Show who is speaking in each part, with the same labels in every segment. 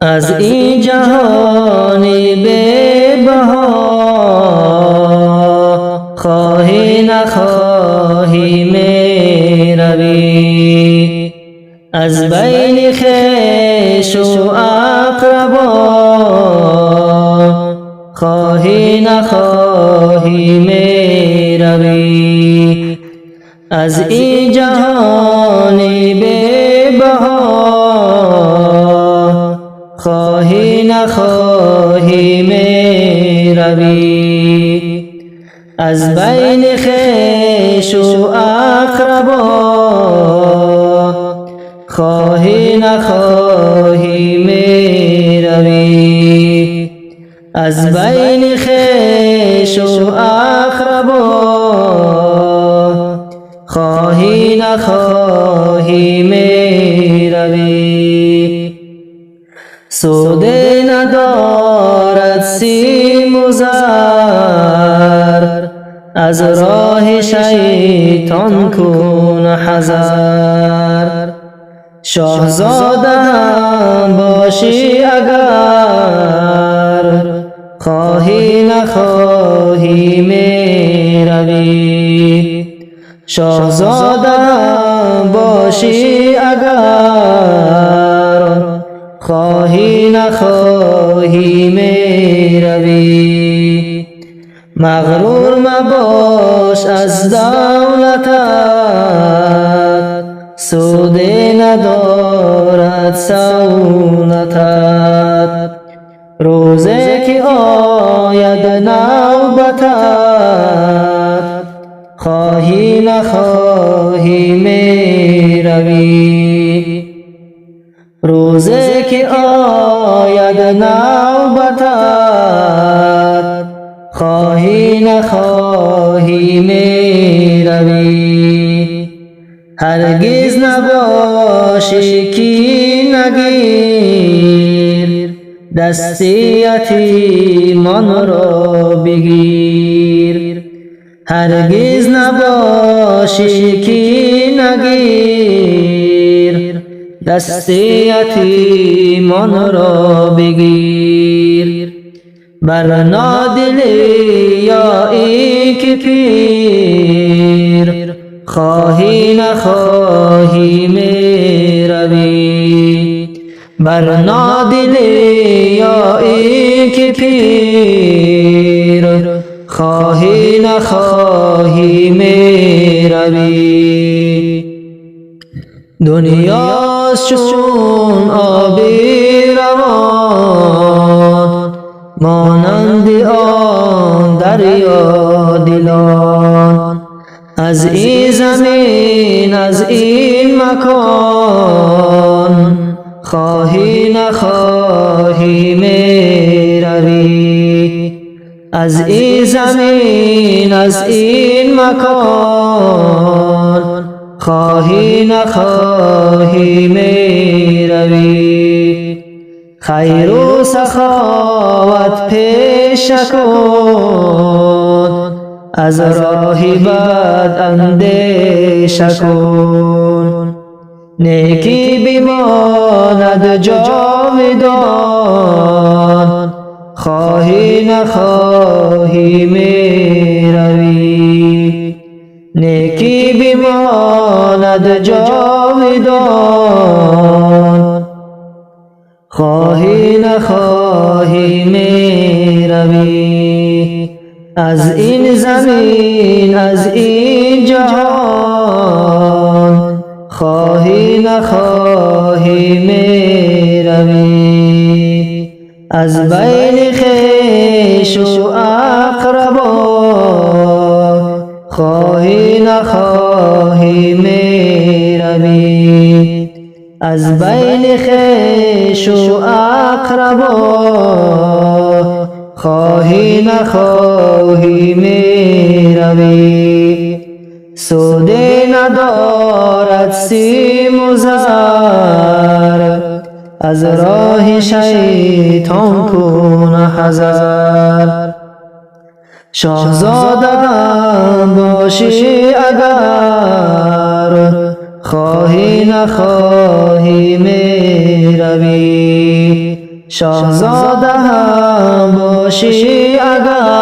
Speaker 1: از این جهان به‌بها خواهی نخواهی می روی، از بین خویش و اقربا خواهی نخواهی می روی، از این جهان به‌بها خواهی نخواهی می روی، از بین خویش و اقربا خواهی نخواهی می روی، از بین خویش و اقربا خواهی نخواهی می روی. سود ندارد سیم و زر، از راه شیطان کن حذر. شاهزاده باشی اگر خواهی نخواهی می روی، شاهزاده باشی اگر خواهی نخواهی می روی. مغرور مباش از دولتت، سود ندارد سئولتت. روزی که آید نوبتت خواهی نخواهی می روی، روزی که آید نوبتت خواهی نخواهی می روی. هرگز نباشی کی نگیر، دست یتیمان را بگیر. هرگز نباشی کی نگیر، دست یتیمان را بگیر. بر نادلی یا ای که پیر خواهی نخواهی می روی، بر نادلی یا ای که پیر خواهی نخواهی می روی. دنیاست چون آبی روان، مانند آن دریا دلان. از این زمین از این مکان خواهی نخواهی می روی، از این زمین از این مکان خواهی نخواهی می روی. خیر و سخاوت پیشه کن، از راه بد اندیشه کن. نیکی بماند جاودان، خواهی نخواهی می روی، نیکی بماند جاودان خواهی نخواهی می روی. از این زمین از این جهان خواهی نخواهی می روی، از بین خویش و اقربا خواهی نخواهی می روی، از بین خویش و اقربا خواهی نخواهی می روی. سود ندارد سیم و زر، از راه شیطان کن حذر. شاهزاده باشی اگر خواهی نخواهی میروی شاهزاده هم باشی اگر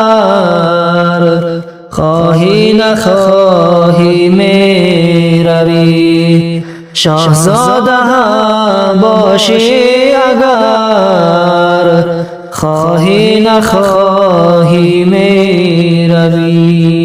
Speaker 1: خواهی نخواهی میروی شاهزاده هم باشی اگر خواهی نخواهی میروی